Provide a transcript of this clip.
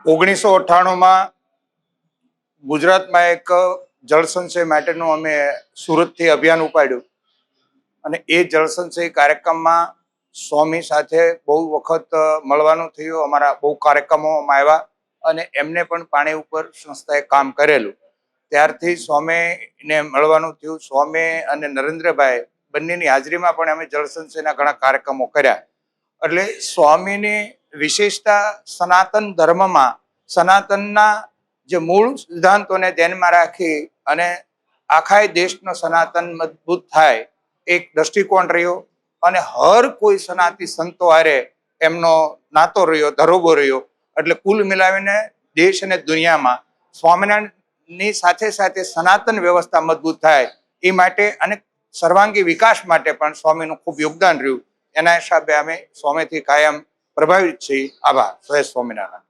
1998 ગુજરાતમાં એક જળ સંચય માટેનું અમે સુરતથી અભિયાન ઉપાડ્યું અને એ જળ સંચય કાર્યક્રમમાં સ્વામી સાથે બહુ વખત મળવાનું થયું. અમારા બહુ કાર્યક્રમોમાં આવ્યા અને એમને પણ પાણી ઉપર સંસ્થાએ કામ કરેલું. ત્યારથી સ્વામીને મળવાનું થયું. સ્વામી અને નરેન્દ્રભાઈ બંનેની હાજરીમાં પણ અમે જળ સંચયના ઘણા કાર્યક્રમો કર્યા. એટલે સ્વામીની વિશેષતા સનાતન ધર્મમાં સનાતનના જે મૂળ સિદ્ધાંતોને ધ્યાનમાં રાખી અને આખા દેશનો સનાતન મજબૂત થાય એક દ્રષ્ટિકોણ રહ્યો અને હર કોઈ સનાતી સંતો હારે એમનો નાતો રહ્યો, ધરોબો રહ્યો. એટલે કુલ મિલાવીને દેશ અને દુનિયામાં સ્વામિનારાયણની સાથે સાથે સનાતન વ્યવસ્થા મજબૂત થાય એ માટે અને સર્વાંગી વિકાસ માટે પણ સ્વામીનું ખૂબ યોગદાન રહ્યું. એના હિસાબે અમે સ્વામીથી કાયમ પ્રભાવિત છીએ. આભાર. જય સ્વામિનારાયણ.